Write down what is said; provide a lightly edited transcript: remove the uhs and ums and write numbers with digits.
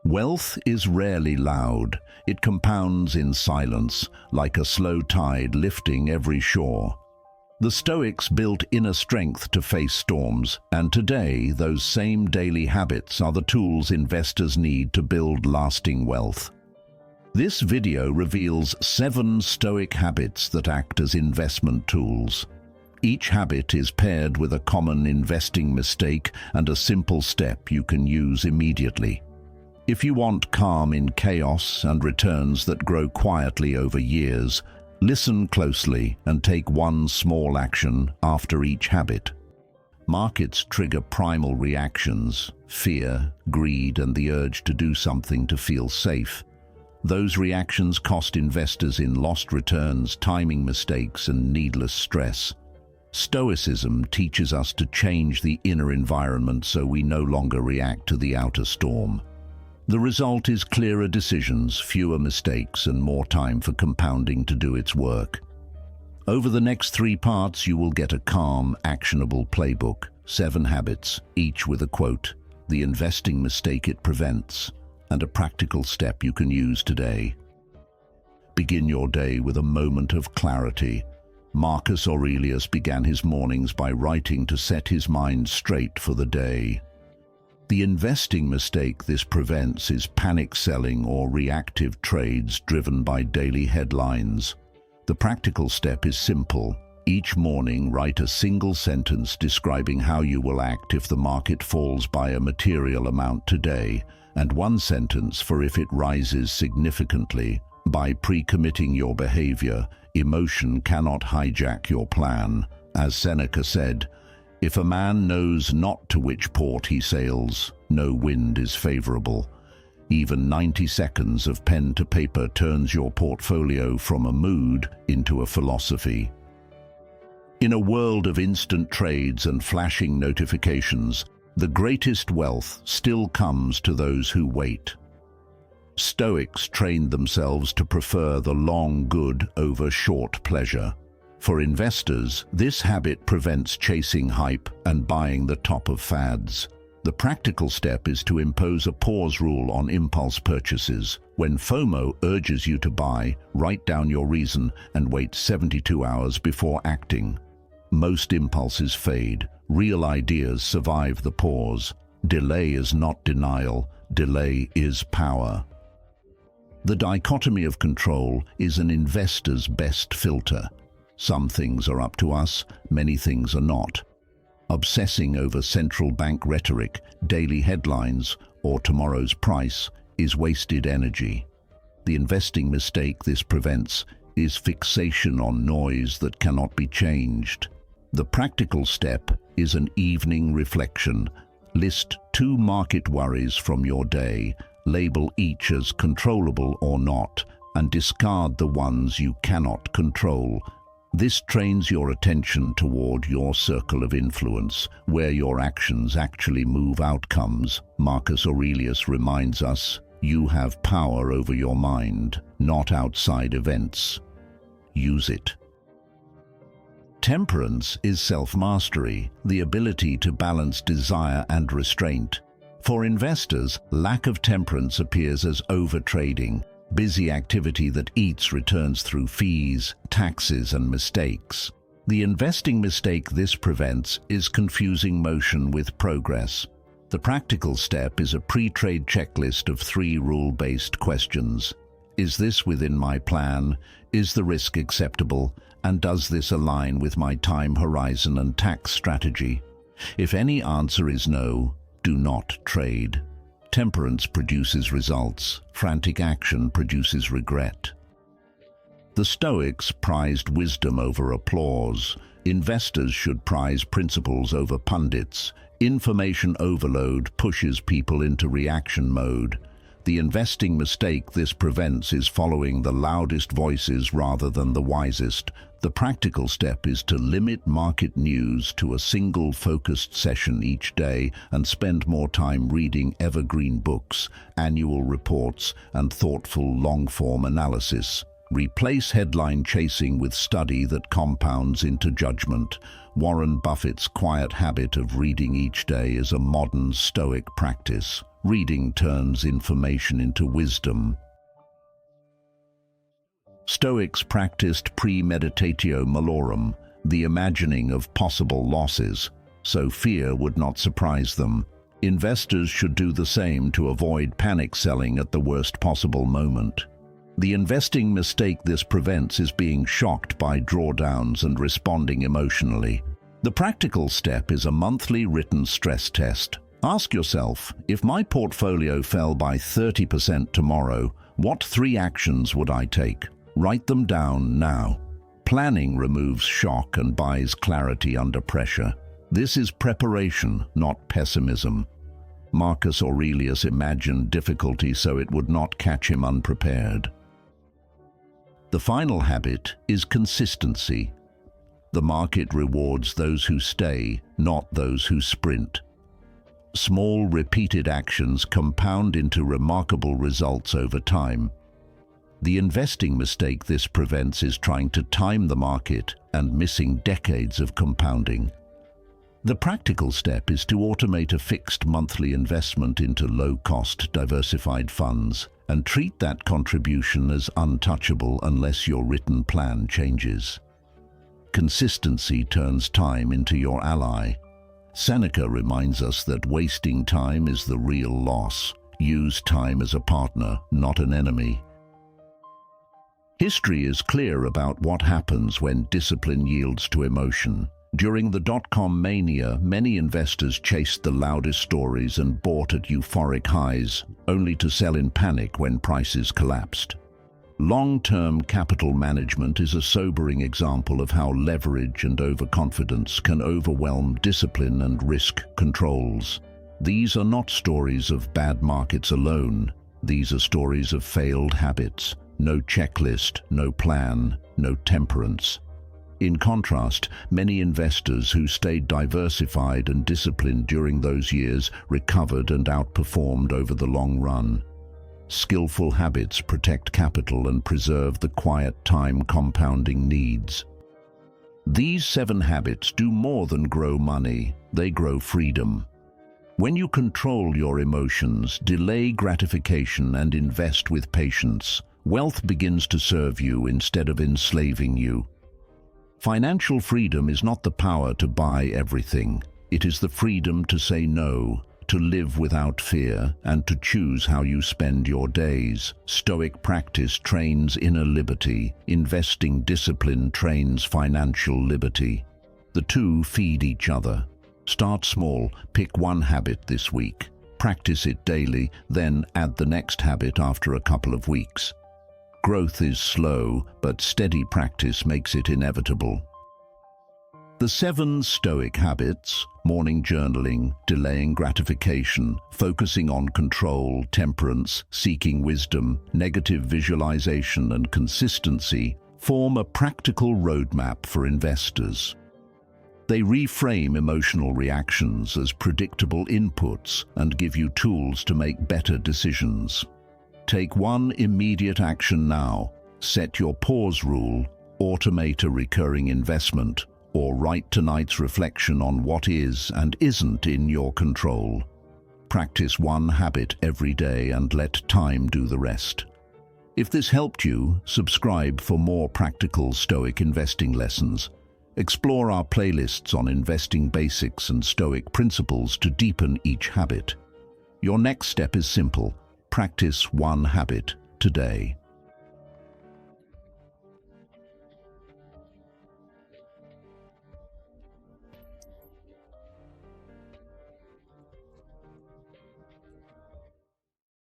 Wealth is rarely loud. It compounds in silence, like a slow tide lifting every shore. The Stoics built inner strength to face storms, and today those same daily habits are the tools investors need to build lasting wealth. This video reveals 7 Stoic habits that act as investment tools. Each habit is paired with a common investing mistake and a simple step you can use immediately. If you want calm in chaos and returns that grow quietly over years, listen closely and take one small action after each habit. Markets trigger primal reactions: fear, greed, and the urge to do something to feel safe. Those reactions cost investors in lost returns, timing mistakes, and needless stress. Stoicism teaches us to change the inner environment so we no longer react to the outer storm. The result is clearer decisions, fewer mistakes, and more time for compounding to do its work. Over the next 3 parts, you will get a calm, actionable playbook, 7 habits, each with a quote, the investing mistake it prevents, and a practical step you can use today. Begin your day with a moment of clarity. Marcus Aurelius began his mornings by writing to set his mind straight for the day. The investing mistake this prevents is panic selling or reactive trades driven by daily headlines. The practical step is simple. Each morning, write a single sentence describing how you will act if the market falls by a material amount today, and one sentence for if it rises significantly. By pre-committing your behavior, emotion cannot hijack your plan. As Seneca said, if a man knows not to which port he sails, no wind is favorable. Even 90 seconds of pen to paper turns your portfolio from a mood into a philosophy. In a world of instant trades and flashing notifications, the greatest wealth still comes to those who wait. Stoics trained themselves to prefer the long good over short pleasure. For investors, this habit prevents chasing hype and buying the top of fads. The practical step is to impose a pause rule on impulse purchases. When FOMO urges you to buy, write down your reason and wait 72 hours before acting. Most impulses fade. Real ideas survive the pause. Delay is not denial. Delay is power. The dichotomy of control is an investor's best filter. Some things are up to us, many things are not. Obsessing over central bank rhetoric, daily headlines, or tomorrow's price is wasted energy. The investing mistake this prevents is fixation on noise that cannot be changed. The practical step is an evening reflection. List 2 market worries from your day, label each as controllable or not, and discard the ones you cannot control. This trains your attention toward your circle of influence, where your actions actually move outcomes. Marcus Aurelius reminds us, you have power over your mind, not outside events. Use it. Temperance is self-mastery, the ability to balance desire and restraint. For investors, lack of temperance appears as overtrading, busy activity that eats returns through fees, taxes, and mistakes. The investing mistake this prevents is confusing motion with progress. The practical step is a pre-trade checklist of 3 rule-based questions. Is this within my plan? Is the risk acceptable? And does this align with my time horizon and tax strategy? If any answer is no, do not trade. Temperance produces results. Frantic action produces regret. The Stoics prized wisdom over applause. Investors should prize principles over pundits. Information overload pushes people into reaction mode. The investing mistake this prevents is following the loudest voices rather than the wisest. The practical step is to limit market news to a single focused session each day and spend more time reading evergreen books, annual reports, and thoughtful long-form analysis. Replace headline chasing with study that compounds into judgment. Warren Buffett's quiet habit of reading each day is a modern Stoic practice. Reading turns information into wisdom. Stoics practiced premeditatio malorum, the imagining of possible losses, so fear would not surprise them. Investors should do the same to avoid panic selling at the worst possible moment. The investing mistake this prevents is being shocked by drawdowns and responding emotionally. The practical step is a monthly written stress test. Ask yourself, if my portfolio fell by 30% tomorrow, what 3 actions would I take? Write them down now. Planning removes shock and buys clarity under pressure. This is preparation, not pessimism. Marcus Aurelius imagined difficulty so it would not catch him unprepared. The final habit is consistency. The market rewards those who stay, not those who sprint. Small, repeated actions compound into remarkable results over time. The investing mistake this prevents is trying to time the market and missing decades of compounding. The practical step is to automate a fixed monthly investment into low-cost, diversified funds and treat that contribution as untouchable unless your written plan changes. Consistency turns time into your ally. Seneca reminds us that wasting time is the real loss. Use time as a partner, not an enemy. History is clear about what happens when discipline yields to emotion. During the dot-com mania, many investors chased the loudest stories and bought at euphoric highs, only to sell in panic when prices collapsed. Long-term capital management is a sobering example of how leverage and overconfidence can overwhelm discipline and risk controls. These are not stories of bad markets alone. These are stories of failed habits. No checklist, no plan, no temperance. In contrast, many investors who stayed diversified and disciplined during those years recovered and outperformed over the long run. Skillful habits protect capital and preserve the quiet time compounding needs. These 7 habits do more than grow money, they grow freedom. When you control your emotions, delay gratification and invest with patience, wealth begins to serve you instead of enslaving you. Financial freedom is not the power to buy everything. It is the freedom to say no, to live without fear, and to choose how you spend your days. Stoic practice trains inner liberty. Investing discipline trains financial liberty. The two feed each other. Start small, pick one habit this week. Practice it daily, then add the next habit after a couple of weeks. Growth is slow, but steady practice makes it inevitable. The 7 Stoic habits: morning journaling, delaying gratification, focusing on control, temperance, seeking wisdom, negative visualization, and consistency, form a practical roadmap for investors. They reframe emotional reactions as predictable inputs and give you tools to make better decisions. Take one immediate action now. Set your pause rule, automate a recurring investment, or write tonight's reflection on what is and isn't in your control. Practice one habit every day and let time do the rest. If this helped you, subscribe for more practical Stoic investing lessons. Explore our playlists on investing basics and Stoic principles to deepen each habit. Your next step is simple. Practice one habit today.